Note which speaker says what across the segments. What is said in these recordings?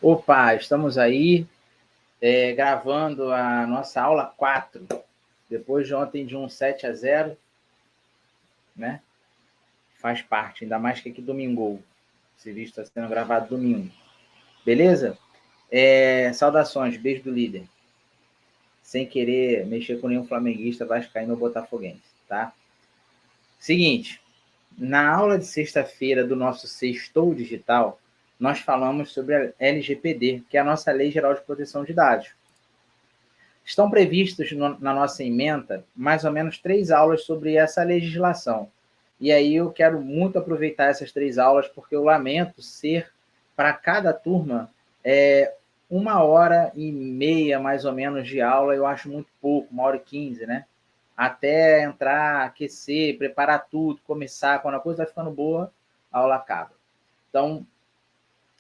Speaker 1: Opa, estamos aí gravando a nossa aula 4, depois de ontem de um 7-0, né? Faz parte, ainda mais que aqui domingou. Esse vídeo está sendo gravado domingo. Beleza? Saudações, beijo do líder. Sem querer mexer com nenhum flamenguista, vascaíno ou botafoguense, tá? Seguinte, na aula de sexta-feira do nosso Sextou Digital, nós falamos sobre a LGPD, que é a nossa Lei Geral de Proteção de Dados. Estão previstos na nossa ementa mais ou menos 3 aulas sobre essa legislação. E aí eu quero muito aproveitar essas 3 aulas, porque eu lamento ser, para cada turma, 1h30, mais ou menos, de aula. Eu acho muito pouco, 1h15, né? Até entrar, aquecer, preparar tudo, começar. Quando a coisa vai ficando boa, a aula acaba. Então,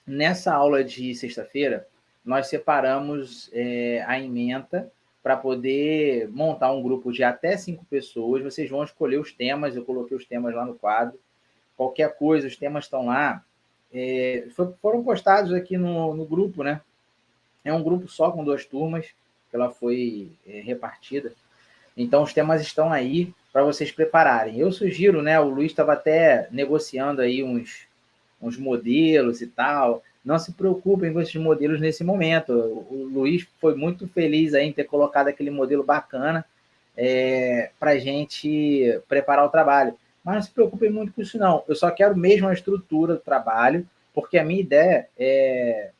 Speaker 1: nessa aula de sexta-feira, nós separamos a ementa para poder montar um grupo de até 5 pessoas. Vocês vão escolher os temas, eu coloquei os temas lá no quadro. Qualquer coisa, os temas estão lá. Foram postados aqui no grupo, né? É um grupo só com 2 turmas, que ela foi repartida. Então, os temas estão aí para vocês prepararem. Eu sugiro, né? O Luiz estava até negociando aí uns modelos e tal. Não se preocupem com esses modelos nesse momento. O Luiz foi muito feliz aí em ter colocado aquele modelo bacana para a gente preparar o trabalho. Mas não se preocupem muito com isso, não. Eu só quero mesmo a estrutura do trabalho, porque a minha ideia é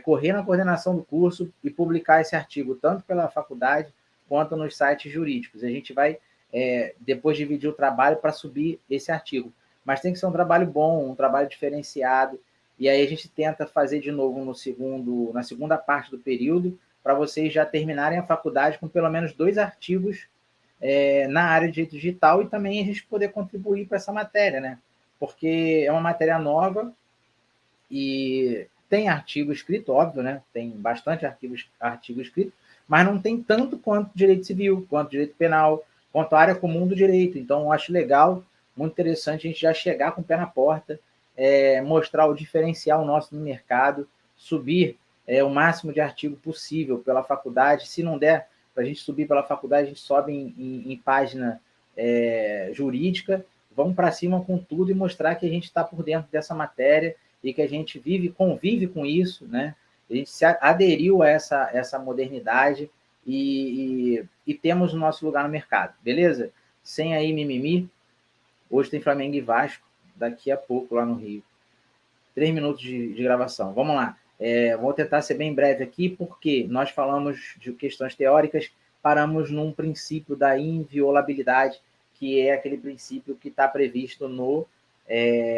Speaker 1: correr na coordenação do curso e publicar esse artigo, tanto pela faculdade quanto nos sites jurídicos. A gente vai, depois, dividir o trabalho para subir esse artigo. Mas tem que ser um trabalho bom, um trabalho diferenciado. E aí a gente tenta fazer de novo na segunda parte do período, para vocês já terminarem a faculdade com pelo menos 2 artigos na área de direito digital, e também a gente poder contribuir para essa matéria, né? Porque é uma matéria nova e tem artigo escrito, óbvio, né? Tem bastante artigo escrito, mas não tem tanto quanto direito civil, quanto direito penal, quanto a área comum do direito. Então, eu acho legal, muito interessante a gente já chegar com o pé na porta, mostrar o diferencial nosso no mercado, subir o máximo de artigo possível pela faculdade. Se não der para a gente subir pela faculdade, a gente sobe em página jurídica. Vamos para cima com tudo e mostrar que a gente está por dentro dessa matéria e que a gente convive com isso, né? A gente se aderiu a essa modernidade e temos o nosso lugar no mercado, beleza? Sem aí mimimi. Hoje tem Flamengo e Vasco, daqui a pouco lá no Rio. 3 minutos de gravação. Vamos lá. Vou tentar ser bem breve aqui, porque nós falamos de questões teóricas, paramos num princípio da inviolabilidade, que é aquele princípio que está previsto no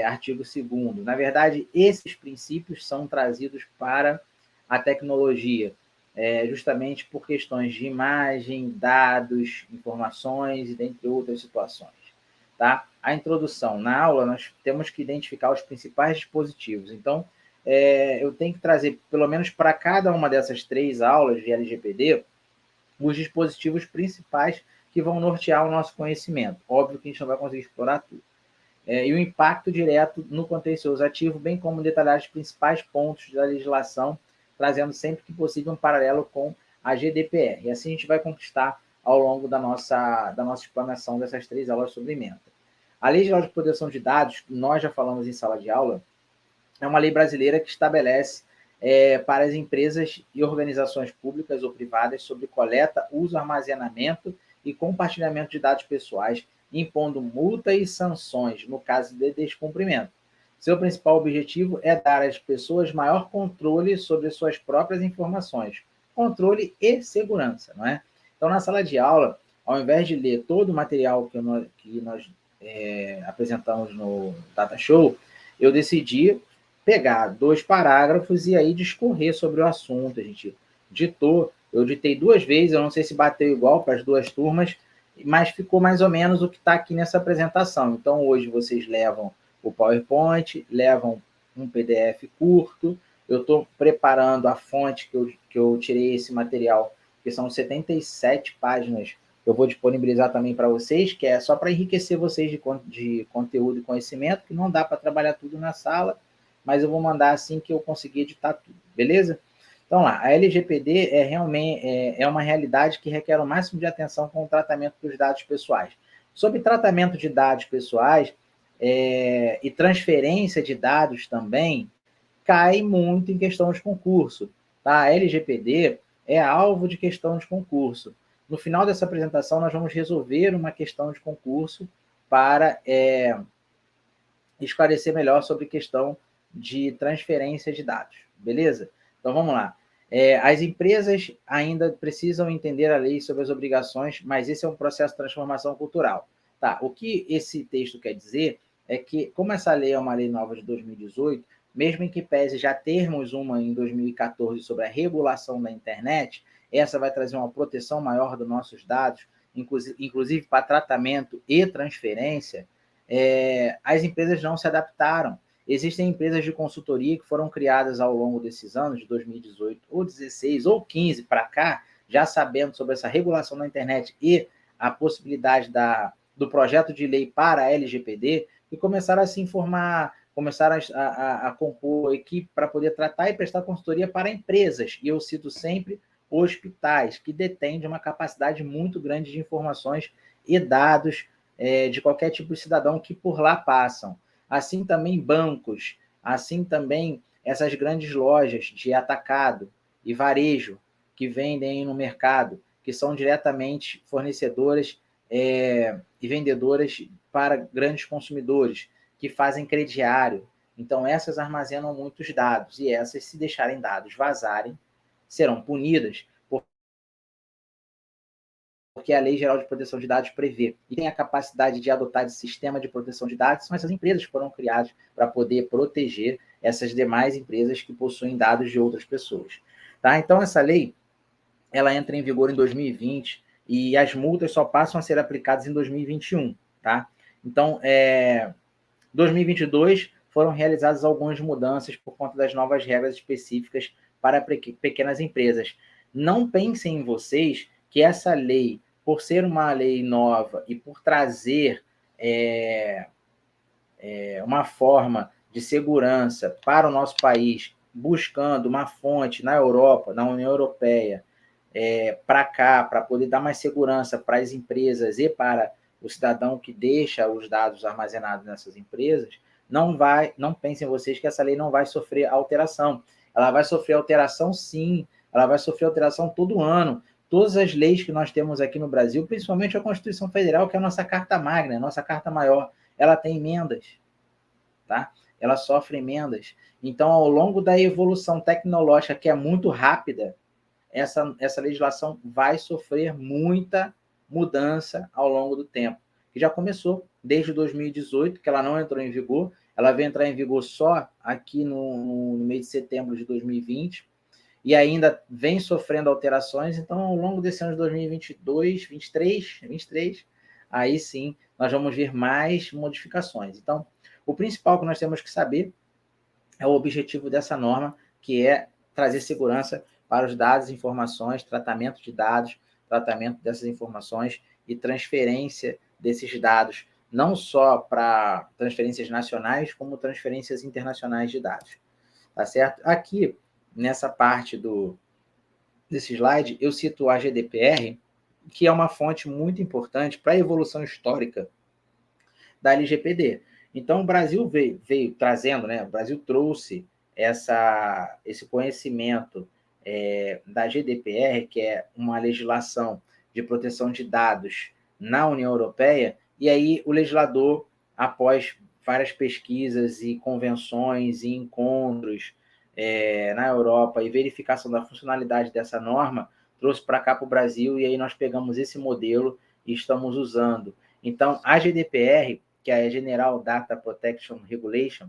Speaker 1: artigo 2º. Na verdade, esses princípios são trazidos para a tecnologia, justamente por questões de imagem, dados, informações e dentre outras situações. Tá? A introdução. Na aula, nós temos que identificar os principais dispositivos. Então, eu tenho que trazer, pelo menos para cada uma dessas 3 aulas de LGPD, os dispositivos principais que vão nortear o nosso conhecimento. Óbvio que a gente não vai conseguir explorar tudo. E o impacto direto no contencioso ativo, bem como detalhar os principais pontos da legislação, trazendo sempre que possível um paralelo com a GDPR. E assim a gente vai conquistar ao longo da nossa explanação dessas 3 aulas sobre ementa. A Lei Geral de Proteção de Dados, nós já falamos em sala de aula, é uma lei brasileira que estabelece para as empresas e organizações públicas ou privadas sobre coleta, uso, armazenamento e compartilhamento de dados pessoais, impondo multa e sanções no caso de descumprimento. Seu principal objetivo é dar às pessoas maior controle sobre suas próprias informações, controle e segurança, não é? Então, na sala de aula, ao invés de ler todo o material que nós apresentamos no Data Show, eu decidi pegar 2 parágrafos e aí discorrer sobre o assunto. A gente eu ditei 2 vezes, eu não sei se bateu igual para as 2 turmas, mas ficou mais ou menos o que está aqui nessa apresentação. Então, hoje vocês levam o PowerPoint, levam um PDF curto, eu estou preparando a fonte que eu tirei esse material, que são 77 páginas, eu vou disponibilizar também para vocês, que é só para enriquecer vocês de conteúdo e conhecimento, que não dá para trabalhar tudo na sala, mas eu vou mandar assim que eu conseguir editar tudo, beleza? Então lá, a LGPD é realmente uma realidade que requer o máximo de atenção com o tratamento dos dados pessoais. Sobre tratamento de dados pessoais e transferência de dados também, cai muito em questão de concurso. Tá? A LGPD é alvo de questão de concurso. No final dessa apresentação, nós vamos resolver uma questão de concurso para esclarecer melhor sobre questão de transferência de dados, beleza? Então vamos lá. As empresas ainda precisam entender a lei sobre as obrigações, mas esse é um processo de transformação cultural. Tá? O que esse texto quer dizer é que, como essa lei é uma lei nova de 2018, mesmo em que pese já termos uma em 2014 sobre a regulação da internet, essa vai trazer uma proteção maior dos nossos dados, inclusive para tratamento e transferência. As empresas não se adaptaram. Existem empresas de consultoria que foram criadas ao longo desses anos, de 2018, ou 16, ou 15 para cá, já sabendo sobre essa regulação da internet e a possibilidade do projeto de lei para a LGPD, e começaram a se informar, começaram a compor equipe para poder tratar e prestar consultoria para empresas. E eu cito sempre hospitais, que detêm de uma capacidade muito grande de informações e dados de qualquer tipo de cidadão que por lá passam. Assim também bancos, assim também essas grandes lojas de atacado e varejo que vendem no mercado, que são diretamente fornecedoras e vendedoras para grandes consumidores, que fazem crediário. Então, essas armazenam muitos dados, e essas, se deixarem dados vazarem, serão punidas, porque a Lei Geral de Proteção de Dados prevê. E tem a capacidade de adotar esse sistema de proteção de dados, são essas empresas que foram criadas para poder proteger essas demais empresas que possuem dados de outras pessoas. Tá? Então, essa lei ela entra em vigor em 2020 e as multas só passam a ser aplicadas em 2021. Tá? Então, 2022 foram realizadas algumas mudanças por conta das novas regras específicas para pequenas empresas. Não pensem em vocês que essa lei, por ser uma lei nova e por trazer uma forma de segurança para o nosso país, buscando uma fonte na Europa, na União Europeia, para cá, para poder dar mais segurança para as empresas e para o cidadão que deixa os dados armazenados nessas empresas, não pensem vocês que essa lei não vai sofrer alteração. Ela vai sofrer alteração, sim. Ela vai sofrer alteração todo ano. Todas as leis que nós temos aqui no Brasil, principalmente a Constituição Federal, que é a nossa carta magna, a nossa carta maior, ela tem emendas, tá? Ela sofre emendas. Então, ao longo da evolução tecnológica, que é muito rápida, essa legislação vai sofrer muita mudança ao longo do tempo, que já começou desde 2018, que ela não entrou em vigor, ela vai entrar em vigor só aqui no mês de setembro de 2020, e ainda vem sofrendo alterações. Então, ao longo desse ano de 2022, 23, aí sim, nós vamos ver mais modificações. Então, o principal que nós temos que saber é o objetivo dessa norma, que é trazer segurança para os dados, informações, tratamento de dados, tratamento dessas informações e transferência desses dados, não só para transferências nacionais, como transferências internacionais de dados. Tá certo? Aqui, nessa parte desse slide, eu cito a GDPR, que é uma fonte muito importante para a evolução histórica da LGPD. Então, o Brasil veio trazendo, né? O Brasil trouxe esse conhecimento da GDPR, que é uma legislação de proteção de dados na União Europeia, e aí o legislador, após várias pesquisas e convenções e encontros na Europa e verificação da funcionalidade dessa norma, trouxe para cá para o Brasil, e aí nós pegamos esse modelo e estamos usando. Então, a GDPR, que é a General Data Protection Regulation,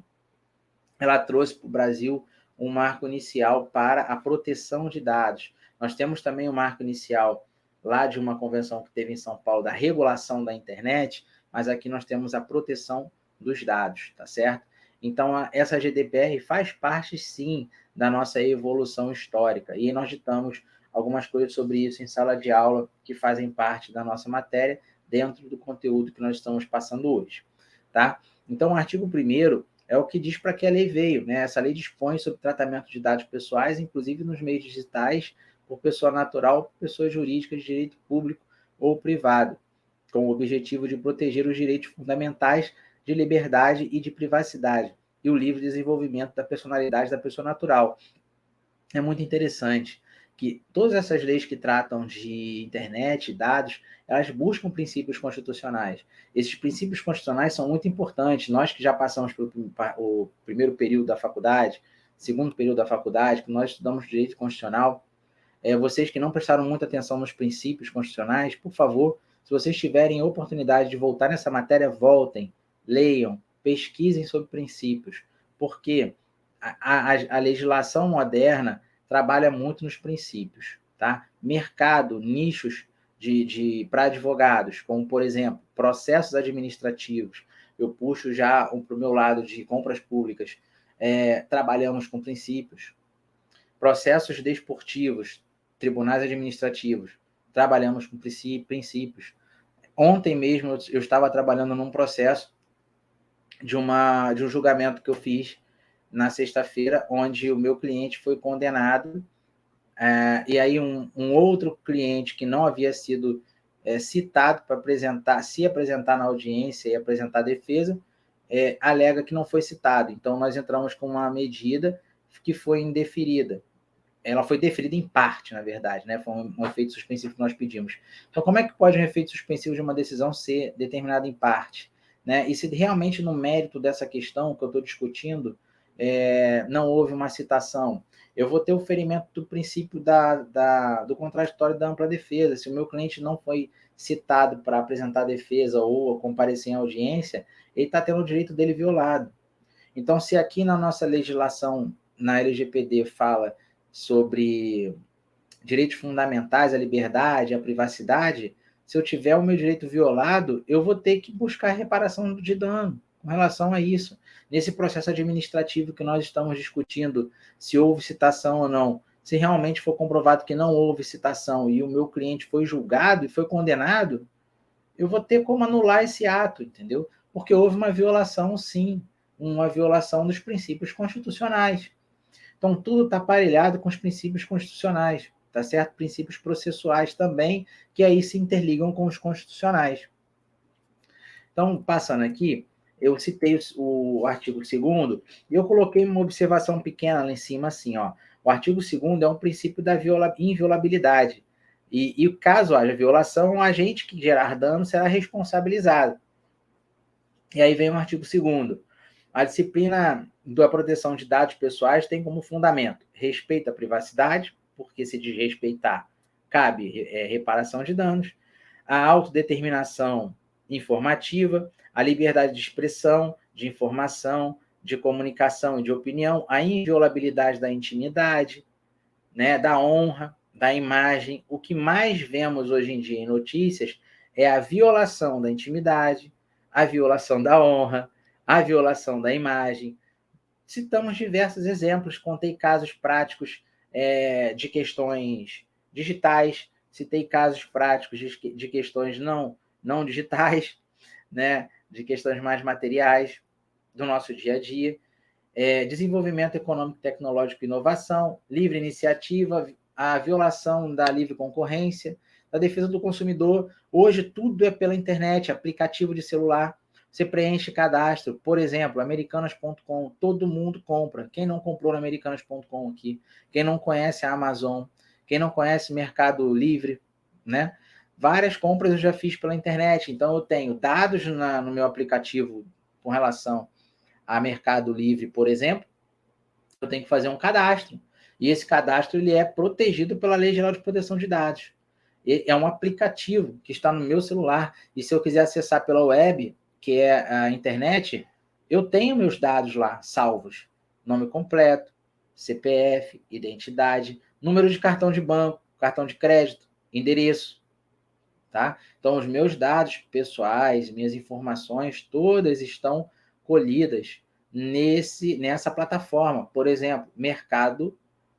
Speaker 1: ela trouxe para o Brasil um marco inicial para a proteção de dados. Nós temos também um marco inicial lá de uma convenção que teve em São Paulo da regulação da internet, mas aqui nós temos a proteção dos dados, tá certo? Então, essa GDPR faz parte, sim, da nossa evolução histórica, e nós ditamos algumas coisas sobre isso em sala de aula que fazem parte da nossa matéria, dentro do conteúdo que nós estamos passando hoje, tá? Então, o artigo 1º, É o que diz para que a lei veio, né? Essa lei dispõe sobre tratamento de dados pessoais, inclusive nos meios digitais, por pessoa natural, pessoa jurídica de direito público ou privado, com o objetivo de proteger os direitos fundamentais de liberdade e de privacidade e o livre desenvolvimento da personalidade da pessoa natural. É muito interessante que todas essas leis que tratam de internet, dados, elas buscam princípios constitucionais. Esses princípios constitucionais são muito importantes. Nós que já passamos pelo o primeiro período da faculdade, segundo período da faculdade, que nós estudamos direito constitucional, vocês que não prestaram muita atenção nos princípios constitucionais, por favor, se vocês tiverem oportunidade de voltar nessa matéria, voltem, leiam, pesquisem sobre princípios, porque a legislação moderna trabalha muito nos princípios, tá? Mercado, nichos para advogados, como, por exemplo, processos administrativos. Eu puxo já para o meu lado de compras públicas. Trabalhamos com princípios. Processos desportivos, tribunais administrativos, trabalhamos com princípios. Ontem mesmo eu estava trabalhando num processo de um julgamento que eu fiz na sexta-feira, onde o meu cliente foi condenado, e aí um outro cliente que não havia sido citado para se apresentar na audiência e apresentar a defesa, alega que não foi citado. Então, nós entramos com uma medida que foi indeferida. Ela foi deferida em parte, na verdade, né? Foi um efeito suspensivo que nós pedimos. Então, como é que pode um efeito suspensivo de uma decisão ser determinado em parte? Né? E se realmente no mérito dessa questão que eu estou discutindo, não houve uma citação, eu vou ter o ferimento do princípio do contraditório da ampla defesa. Se o meu cliente não foi citado para apresentar a defesa ou comparecer em audiência, ele está tendo o direito dele violado. Então, se aqui na nossa legislação, na LGPD, fala sobre direitos fundamentais, a liberdade, a privacidade, se eu tiver o meu direito violado, eu vou ter que buscar reparação de dano com relação a isso. Nesse processo administrativo que nós estamos discutindo, se houve citação ou não, se realmente for comprovado que não houve citação e o meu cliente foi julgado e foi condenado, eu vou ter como anular esse ato, entendeu? Porque houve uma violação, sim, uma violação dos princípios constitucionais. Então, tudo está aparelhado com os princípios constitucionais, tá certo? Princípios processuais também, que aí se interligam com os constitucionais. Então, passando aqui, eu citei o artigo 2º e eu coloquei uma observação pequena lá em cima, assim, ó. O artigo 2º é um princípio da inviolabilidade. E caso haja violação, o agente que gerar dano será responsabilizado. E aí vem o artigo 2º. A disciplina da proteção de dados pessoais tem como fundamento respeito à privacidade, porque se desrespeitar, cabe reparação de danos, a autodeterminação informativa, a liberdade de expressão, de informação, de comunicação e de opinião, a inviolabilidade da intimidade, né, da honra, da imagem. O que mais vemos hoje em dia em notícias é a violação da intimidade, a violação da honra, a violação da imagem. Citamos diversos exemplos, contei casos práticos de questões digitais, citei casos práticos de questões não digitais, né, de questões mais materiais do nosso dia a dia. Desenvolvimento econômico, tecnológico e inovação, livre iniciativa, a violação da livre concorrência, da defesa do consumidor. Hoje tudo é pela internet, aplicativo de celular. Você preenche cadastro, por exemplo, americanas.com, todo mundo compra. Quem não comprou no americanas.com aqui? Quem não conhece a Amazon? Quem não conhece Mercado Livre, né? Várias compras eu já fiz pela internet, então eu tenho dados no meu aplicativo com relação a Mercado Livre, por exemplo, eu tenho que fazer um cadastro. E esse cadastro ele é protegido pela Lei Geral de Proteção de Dados. É um aplicativo que está no meu celular. E se eu quiser acessar pela web, que é a internet, eu tenho meus dados lá salvos. Nome completo, CPF, identidade, número de cartão de banco, cartão de crédito, endereço. Tá? Então, os meus dados pessoais, minhas informações, todas estão colhidas nessa plataforma. Por exemplo, Mercado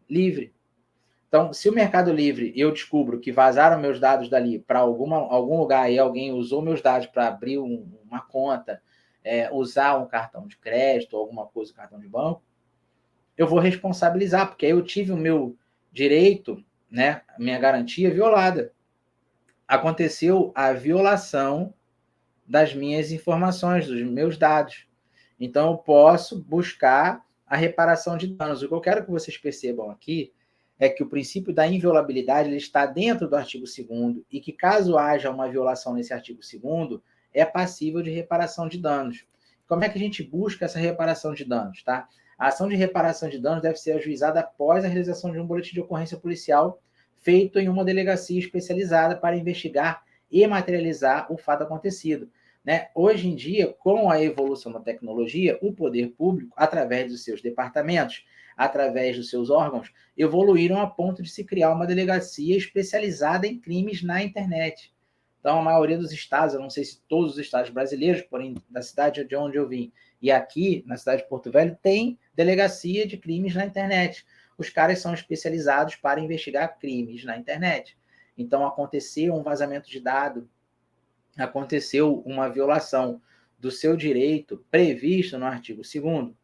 Speaker 1: Livre. Então, se o Mercado Livre eu descubro que vazaram meus dados dali para algum lugar e alguém usou meus dados para abrir uma conta, usar um cartão de crédito ou alguma coisa, um cartão de banco, eu vou responsabilizar, porque aí eu tive o meu direito, né, a minha garantia violada. Aconteceu a violação das minhas informações, dos meus dados. Então, eu posso buscar a reparação de danos. O que eu quero que vocês percebam aqui é que o princípio da inviolabilidade ele está dentro do artigo 2º e que, caso haja uma violação nesse artigo 2º, é passível de reparação de danos. Como é que a gente busca essa reparação de danos? Tá? A ação de reparação de danos deve ser ajuizada após a realização de um boletim de ocorrência policial feito em uma delegacia especializada para investigar e materializar o fato acontecido. Né? Hoje em dia, com a evolução da tecnologia, o poder público, através dos seus departamentos, através dos seus órgãos, evoluíram a ponto de se criar uma delegacia especializada em crimes na internet. Então, a maioria dos estados, eu não sei se todos os estados brasileiros, porém, da cidade de onde eu vim, e aqui, na cidade de Porto Velho, tem delegacia de crimes na internet. Os caras são especializados para investigar crimes na internet. Então, aconteceu um vazamento de dado, aconteceu uma violação do seu direito previsto no artigo 2º,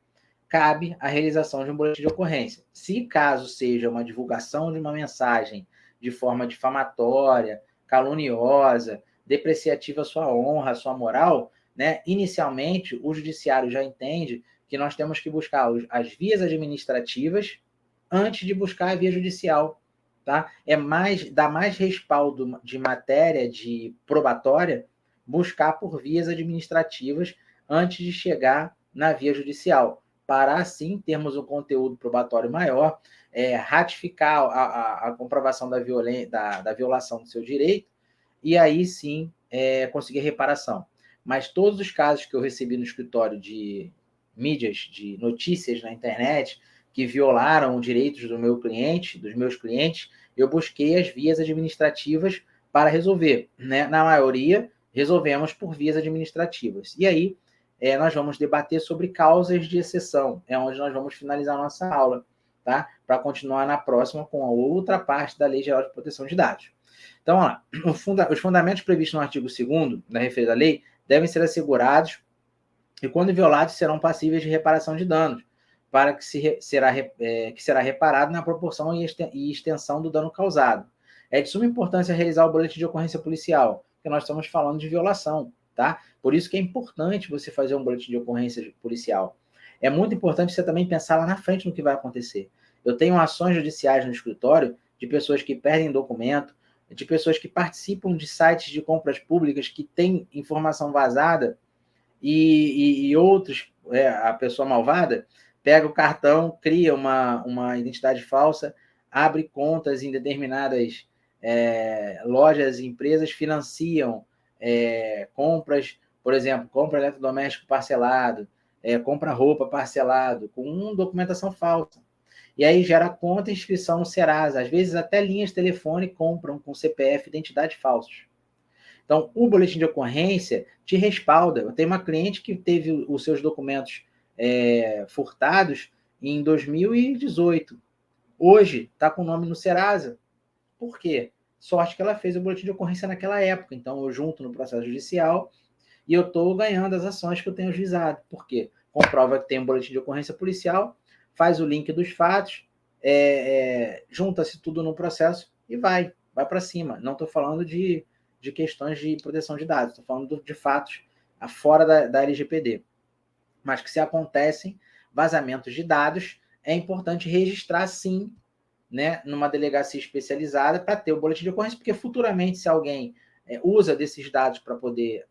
Speaker 1: cabe a realização de um boletim de ocorrência. Se caso seja uma divulgação de uma mensagem de forma difamatória, caluniosa, depreciativa à sua honra, à sua moral, né, inicialmente o judiciário já entende que nós temos que buscar as vias administrativas antes de buscar a via judicial. Tá? Dá mais respaldo de matéria de probatória buscar por vias administrativas antes de chegar na via judicial, para assim termos um conteúdo probatório maior, ratificar a comprovação da violação do seu direito, e aí sim conseguir reparação. Mas todos os casos que eu recebi no escritório de mídias, de notícias na internet, que violaram os direitos do meu cliente, dos meus clientes, eu busquei as vias administrativas para resolver. Né? Na maioria, resolvemos por vias administrativas. E aí, nós vamos debater sobre causas de exceção, é onde nós vamos finalizar a nossa aula, tá? Para continuar na próxima com a outra parte da Lei Geral de Proteção de Dados. Então, vamos lá. Os fundamentos previstos no artigo 2º da referida lei devem ser assegurados e, quando violados, serão passíveis de reparação de danos, para que será reparado na proporção e extensão do dano causado. É de suma importância realizar o boletim de ocorrência policial, porque nós estamos falando de violação, tá? Por isso que é importante você fazer um boletim de ocorrência policial. É muito importante você também pensar lá na frente no que vai acontecer. Eu tenho ações judiciais no escritório de pessoas que perdem documento, de pessoas que participam de sites de compras públicas que têm informação vazada e outros, a pessoa malvada, pega o cartão, cria uma identidade falsa, abre contas em determinadas lojas e empresas, financiam compras, por exemplo, compra eletrodoméstico parcelado, compra roupa parcelado, com documentação falsa. E aí gera conta e inscrição no Serasa. Às vezes até linhas de telefone compram com CPF identidade falsos. Então, o boletim de ocorrência te respalda. Eu tenho uma cliente que teve os seus documentos furtados em 2018. Hoje está com o nome no Serasa. Por quê? Sorte que ela fez o boletim de ocorrência naquela época. Então, eu junto no processo judicial e eu estou ganhando as ações que eu tenho ajuizado. Por quê? Comprova que tem um boletim de ocorrência policial, faz o link dos fatos, junta-se tudo no processo e vai para cima. Não estou falando de questões de proteção de dados, estou falando de fatos fora da LGPD. Mas que se acontecem vazamentos de dados, é importante registrar sim, né, numa delegacia especializada para ter o boletim de ocorrência, porque futuramente, se alguém usa desses dados para poder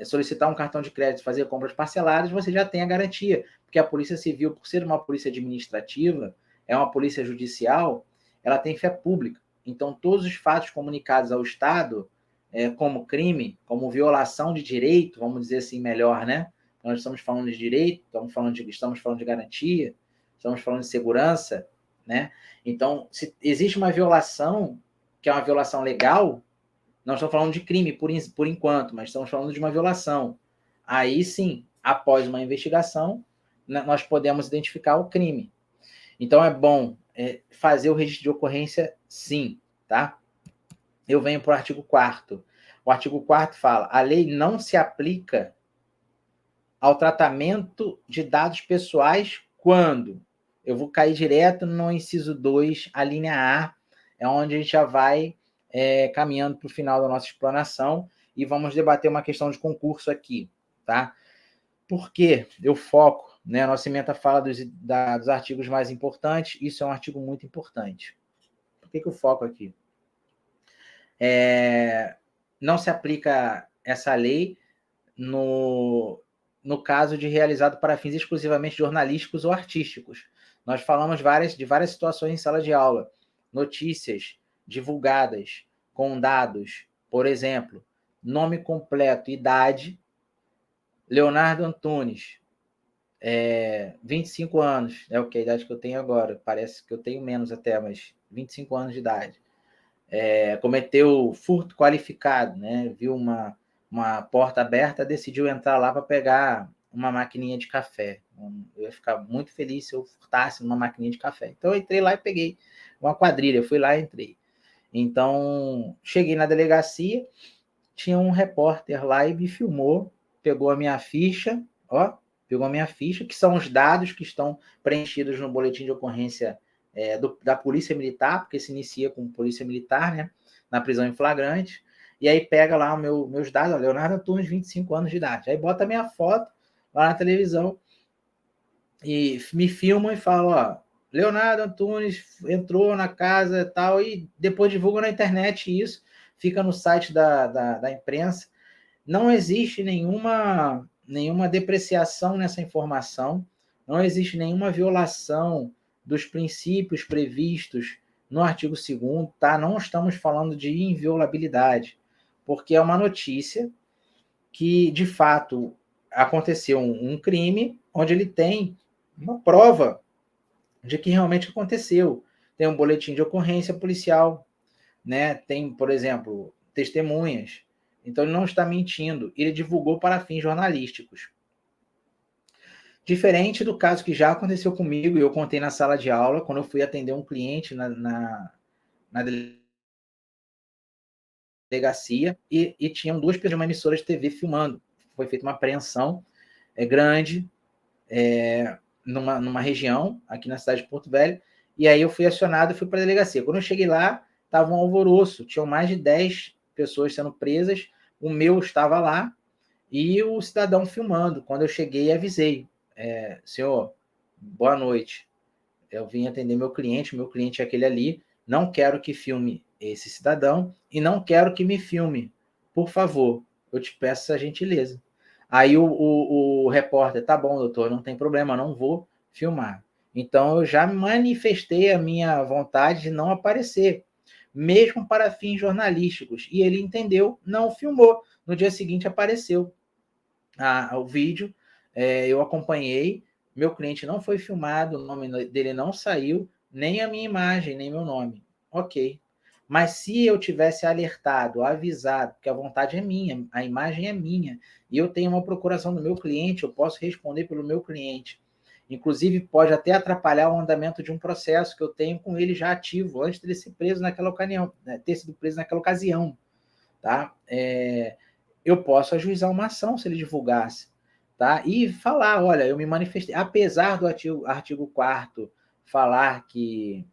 Speaker 1: solicitar um cartão de crédito, fazer compras parceladas, você já tem a garantia, porque a Polícia Civil, por ser uma polícia administrativa, é uma polícia judicial, ela tem fé pública. Então, todos os fatos comunicados ao Estado, como crime, como violação de direito, vamos dizer assim melhor, né? Nós estamos falando de direito, estamos falando de garantia, estamos falando de segurança, né? Então, se existe uma violação, que é uma violação legal, não estamos falando de crime por enquanto, mas estamos falando de uma violação. Aí sim, após uma investigação, nós podemos identificar o crime. Então, é bom fazer o registro de ocorrência, sim, tá? Eu venho para o artigo 4º. O artigo 4º fala: a lei não se aplica ao tratamento de dados pessoais quando eu vou cair direto no inciso 2, a linha A, é onde a gente já vai caminhando para o final da nossa explanação e vamos debater uma questão de concurso aqui, tá? Por que eu foco, né? A nossa ementa fala dos artigos mais importantes, isso é um artigo muito importante. Por que eu foco aqui? Não se aplica essa lei no caso de realizado para fins exclusivamente jornalísticos ou artísticos. Nós falamos de várias situações em sala de aula. Notícias divulgadas com dados, por exemplo, nome completo, idade, Leonardo Antunes, 25 anos, é o que a idade que eu tenho agora, parece que eu tenho menos até, mas 25 anos de idade. Cometeu furto qualificado, né? Viu uma porta aberta, decidiu entrar lá para pegar uma maquininha de café. Eu ia ficar muito feliz se eu furtasse uma maquininha de café. Então eu entrei lá e peguei uma quadrilha, eu fui lá e entrei. Então, cheguei na delegacia, tinha um repórter lá e me filmou, pegou a minha ficha, que são os dados que estão preenchidos no boletim de ocorrência da Polícia Militar, porque se inicia com Polícia Militar, né, na prisão em flagrante, e aí pega lá meus dados, Leonardo Antunes, 25 anos de idade. Aí bota a minha foto lá na televisão e me filmam e falam, Leonardo Antunes entrou na casa e tal, e depois divulga na internet isso, fica no site da imprensa. Não existe nenhuma depreciação nessa informação, não existe nenhuma violação dos princípios previstos no artigo 2º, tá? Não estamos falando de inviolabilidade, porque é uma notícia que, de fato, aconteceu um crime onde ele tem uma prova de que realmente aconteceu. Tem um boletim de ocorrência policial, né? Tem, por exemplo, testemunhas. Então, ele não está mentindo. Ele divulgou para fins jornalísticos. Diferente do caso que já aconteceu comigo, e eu contei na sala de aula, quando eu fui atender um cliente na delegacia, e tinham 2 pessoas de uma emissora de TV filmando. Foi feita uma apreensão grande numa região, aqui na cidade de Porto Velho, e aí eu fui acionado e fui para a delegacia. Quando eu cheguei lá, estava um alvoroço, tinham mais de 10 pessoas sendo presas, o meu estava lá, e o cidadão filmando. Quando eu cheguei, avisei, senhor, boa noite, eu vim atender meu cliente é aquele ali, não quero que filme esse cidadão e não quero que me filme, por favor, eu te peço essa gentileza. Aí o repórter, tá bom, doutor, não tem problema, não vou filmar. Então eu já manifestei a minha vontade de não aparecer, mesmo para fins jornalísticos, e ele entendeu, não filmou. No dia seguinte apareceu o vídeo, eu acompanhei, meu cliente não foi filmado, o nome dele não saiu, nem a minha imagem, nem meu nome. Ok. Mas se eu tivesse alertado, avisado, que a vontade é minha, a imagem é minha, e eu tenho uma procuração do meu cliente, eu posso responder pelo meu cliente. Inclusive, pode até atrapalhar o andamento de um processo que eu tenho com ele já ativo, antes de ele ser preso naquela ocasião, ter sido preso naquela ocasião. Tá? Eu posso ajuizar uma ação se ele divulgasse, tá? E falar, olha, eu me manifestei, apesar do artigo 4º falar que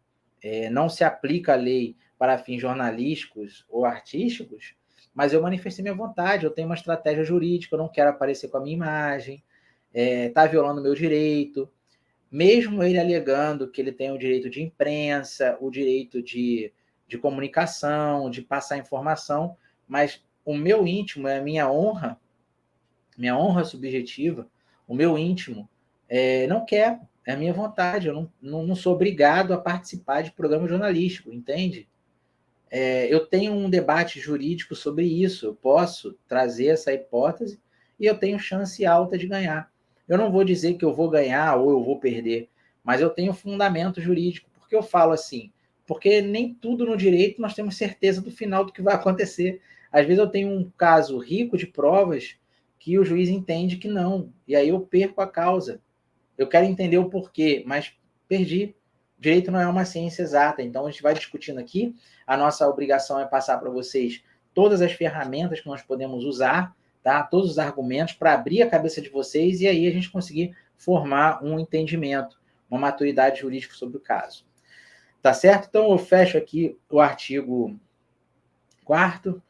Speaker 1: não se aplica a lei para fins jornalísticos ou artísticos, mas eu manifestei minha vontade, eu tenho uma estratégia jurídica, eu não quero aparecer com a minha imagem, está violando o meu direito, mesmo ele alegando que ele tem o direito de imprensa, o direito de comunicação, de passar informação, mas o meu íntimo é a minha honra subjetiva, o meu íntimo não quer, é a minha vontade, eu não sou obrigado a participar de programa jornalístico, entende? Eu tenho um debate jurídico sobre isso, eu posso trazer essa hipótese e eu tenho chance alta de ganhar. Eu não vou dizer que eu vou ganhar ou eu vou perder, mas eu tenho fundamento jurídico. Por que eu falo assim? Porque nem tudo no direito nós temos certeza do final do que vai acontecer. Às vezes eu tenho um caso rico de provas que o juiz entende que não, e aí eu perco a causa. Eu quero entender o porquê, mas perdi. Direito não é uma ciência exata, então a gente vai discutindo aqui. A nossa obrigação é passar para vocês todas as ferramentas que nós podemos usar, tá? Todos os argumentos para abrir a cabeça de vocês e aí a gente conseguir formar um entendimento, uma maturidade jurídica sobre o caso. Tá certo? Então, eu fecho aqui o artigo 4º,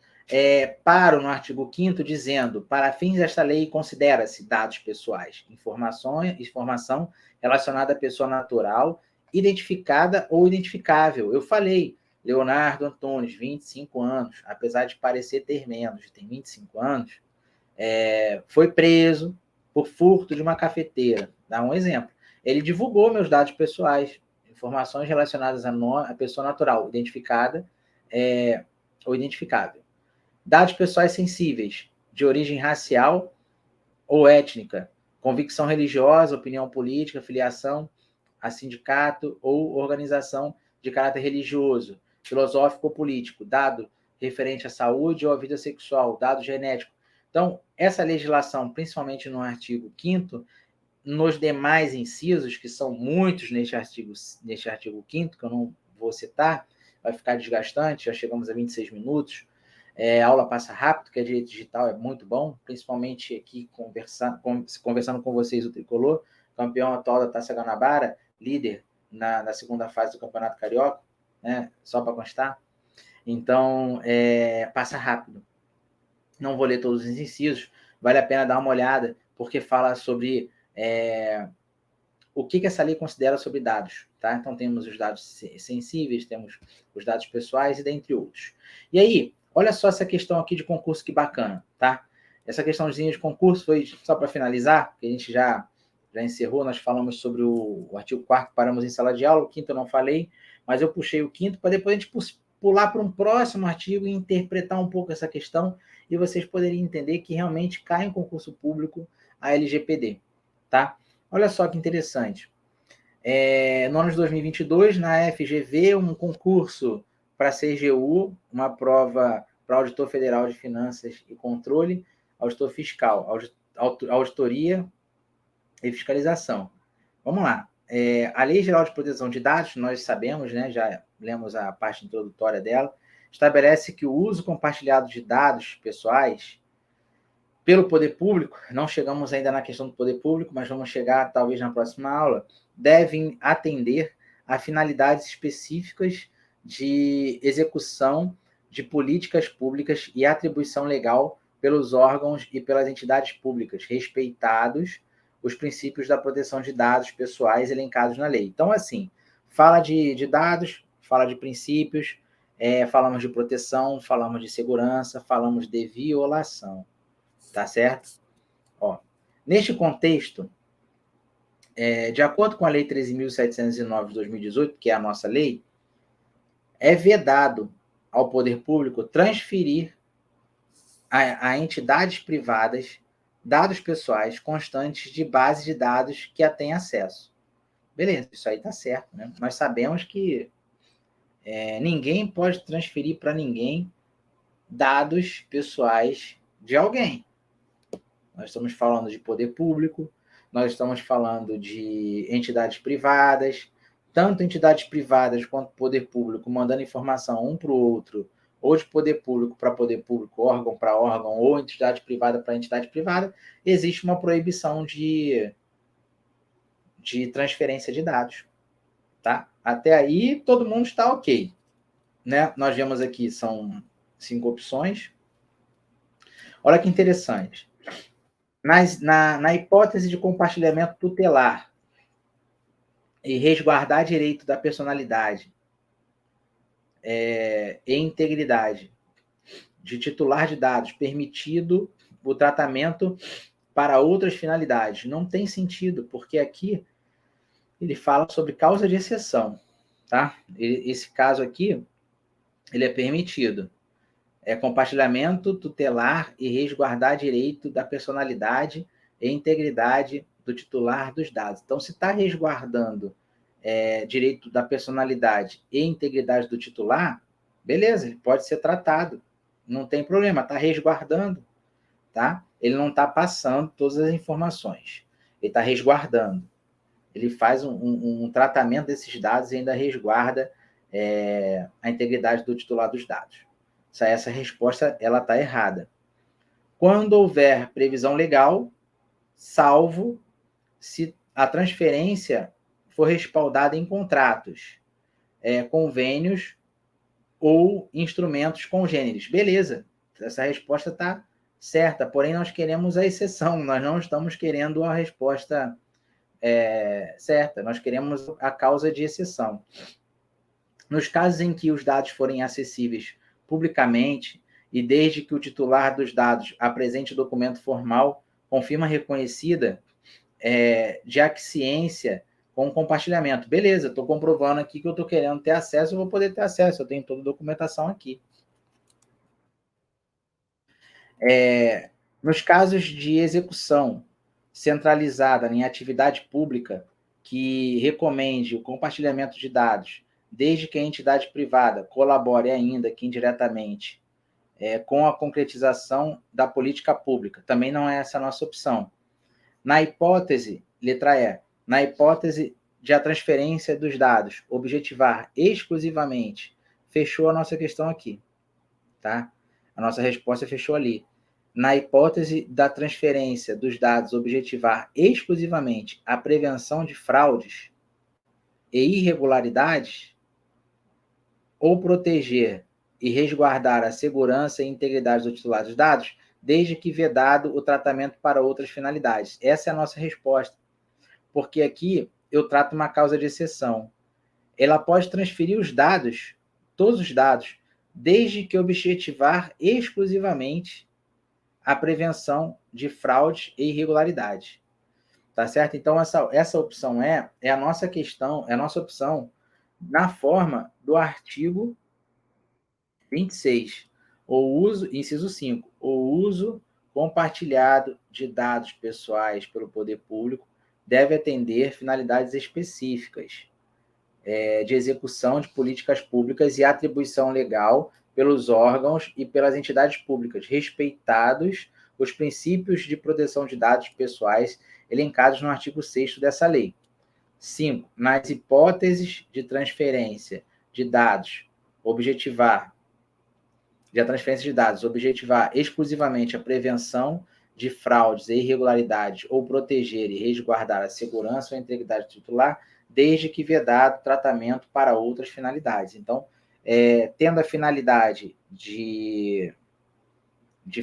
Speaker 1: paro no artigo 5º dizendo: para fins desta lei, considera-se dados pessoais, informação relacionada à pessoa natural, identificada ou identificável. Eu falei, Leonardo Antunes, 25 anos, apesar de parecer ter menos, tem 25 anos, foi preso por furto de uma cafeteira. Dá um exemplo. Ele divulgou meus dados pessoais, informações relacionadas à pessoa natural, identificada ou identificável. Dados pessoais sensíveis, de origem racial ou étnica, convicção religiosa, opinião política, filiação a sindicato ou organização de caráter religioso, filosófico ou político, dado referente à saúde ou à vida sexual, dado genético. Então, essa legislação, principalmente no artigo 5º, nos demais incisos, que são muitos neste artigo 5º, que eu não vou citar, vai ficar desgastante, já chegamos a 26 minutos, a aula passa rápido, que a direito digital é muito bom, principalmente aqui conversando com vocês, o Tricolor, campeão atual da Taça Guanabara, líder na segunda fase do Campeonato Carioca, né? Só para constar. Então, passa rápido. Não vou ler todos os incisos, vale a pena dar uma olhada, porque fala sobre o que essa lei considera sobre dados. Tá? Então, temos os dados sensíveis, temos os dados pessoais e dentre outros. E aí, olha só essa questão aqui de concurso, que bacana, tá? Essa questãozinha de concurso foi só para finalizar, que a gente já encerrou, nós falamos sobre o artigo 4º, paramos em sala de aula, o 5º eu não falei, mas eu puxei o 5º para depois a gente pular para um próximo artigo e interpretar um pouco essa questão e vocês poderem entender que realmente cai em concurso público a LGPD, tá? Olha só que interessante. No ano de 2022, na FGV, um concurso para CGU, uma prova para auditor federal de finanças e controle, auditor fiscal, auditoria e fiscalização. Vamos lá. A Lei Geral de Proteção de Dados, nós sabemos, né, já lemos a parte introdutória dela, estabelece que o uso compartilhado de dados pessoais pelo poder público, não chegamos ainda na questão do poder público, mas vamos chegar talvez na próxima aula, devem atender a finalidades específicas de execução de políticas públicas e atribuição legal pelos órgãos e pelas entidades públicas, respeitados os princípios da proteção de dados pessoais elencados na lei. Então, assim, fala de dados, fala de princípios, falamos de proteção, falamos de segurança, falamos de violação. Tá certo? Ó, neste contexto, de acordo com a Lei 13.709 de 2018, que é a nossa lei, é vedado ao poder público transferir a entidades privadas dados pessoais constantes de base de dados que a tem acesso. Beleza, isso aí está certo, né? Nós sabemos que ninguém pode transferir para ninguém dados pessoais de alguém. Nós estamos falando de poder público, nós estamos falando de entidades privadas, tanto entidades privadas quanto poder público mandando informação um para o outro, ou de poder público para poder público, órgão para órgão, ou entidade privada para entidade privada, existe uma proibição de transferência de dados. Tá? Até aí, todo mundo está ok. Né? Nós vemos aqui, são 5 opções. Olha que interessante. Na hipótese de compartilhamento tutelar e resguardar direito da personalidade e integridade de titular de dados, permitido o tratamento para outras finalidades. Não tem sentido, porque aqui ele fala sobre causa de exceção. Tá? Esse caso aqui, ele é permitido. Compartilhamento tutelar e resguardar direito da personalidade e integridade do titular dos dados. Então, se está resguardando direito da personalidade e integridade do titular, beleza, ele pode ser tratado, não tem problema, está resguardando, tá? Ele não está passando todas as informações, ele está resguardando. Ele faz um tratamento desses dados e ainda resguarda a integridade do titular dos dados. Essa resposta ela está errada. quando houver previsão legal, salvo se a transferência for respaldada em contratos, convênios ou instrumentos congêneres. Beleza, essa resposta está certa, porém nós queremos a exceção, nós não estamos querendo a resposta certa, nós queremos a causa de exceção. Nos casos em que os dados forem acessíveis publicamente e desde que o titular dos dados apresente documento formal com firma reconhecida de aquiescência com compartilhamento. Beleza, estou comprovando aqui que eu estou querendo ter acesso, eu vou poder ter acesso, eu tenho toda a documentação aqui. Nos casos de execução centralizada em atividade pública que recomende o compartilhamento de dados, desde que a entidade privada colabore ainda que indiretamente com a concretização da política pública. Também não é essa a nossa opção. Na hipótese, letra E, na hipótese de a transferência dos dados objetivar exclusivamente, fechou a nossa questão aqui, tá? A nossa resposta fechou ali. Na hipótese da transferência dos dados objetivar exclusivamente a prevenção de fraudes e irregularidades, ou proteger e resguardar a segurança e integridade do titular dos dados, desde que vedado o tratamento para outras finalidades. Essa é a nossa resposta. Porque aqui eu trato uma causa de exceção. Ela pode transferir os dados, todos os dados, desde que objetivar exclusivamente a prevenção de fraudes e irregularidades. Tá certo? Então, essa opção é a nossa questão, é a nossa opção na forma do artigo 26. Inciso 5, o uso compartilhado de dados pessoais pelo poder público deve atender finalidades específicas de execução de políticas públicas e atribuição legal pelos órgãos e pelas entidades públicas, respeitados os princípios de proteção de dados pessoais elencados no artigo 6º dessa lei. 5. Nas hipóteses de transferência de dados, objetivar exclusivamente a prevenção de fraudes e irregularidades ou proteger e resguardar a segurança ou a integridade do titular, desde que vedado tratamento para outras finalidades. Então, tendo a finalidade de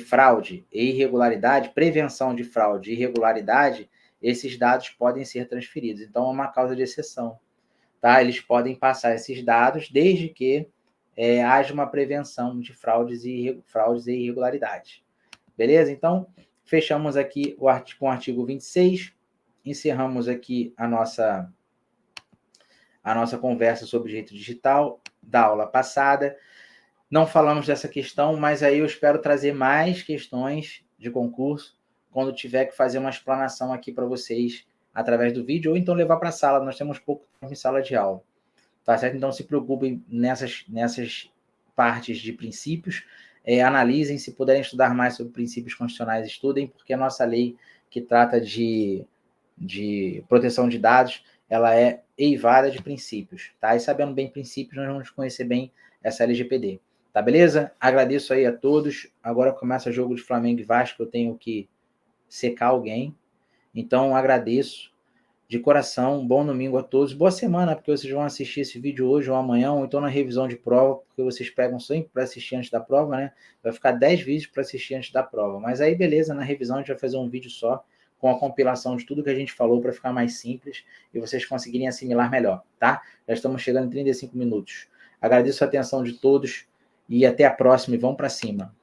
Speaker 1: fraude e irregularidade, prevenção de fraude e irregularidade, esses dados podem ser transferidos. Então, é uma causa de exceção. Tá? Eles podem passar esses dados desde que haja uma prevenção de fraudes e irregularidades. Beleza? Então, fechamos aqui com o artigo 26, encerramos aqui a nossa conversa sobre direito digital da aula passada. Não falamos dessa questão, mas aí eu espero trazer mais questões de concurso quando tiver que fazer uma explanação aqui para vocês através do vídeo, ou então levar para a sala. Nós temos pouco tempo em sala de aula. Tá certo? Então, se preocupem nessas partes de princípios, analisem, se puderem estudar mais sobre princípios constitucionais, estudem, porque a nossa lei que trata de proteção de dados, ela é eivada de princípios, tá? E sabendo bem princípios, nós vamos conhecer bem essa LGPD, tá beleza? Agradeço aí a todos. Agora começa o jogo de Flamengo e Vasco, eu tenho que secar alguém, então agradeço de coração, bom domingo a todos, boa semana, porque vocês vão assistir esse vídeo hoje ou amanhã, ou então na revisão de prova, porque vocês pegam sempre para assistir antes da prova, né? Vai ficar 10 vídeos para assistir antes da prova, mas aí beleza, na revisão a gente vai fazer um vídeo só, com a compilação de tudo que a gente falou para ficar mais simples e vocês conseguirem assimilar melhor, tá? Já estamos chegando em 35 minutos. Agradeço a atenção de todos e até a próxima e vamos para cima.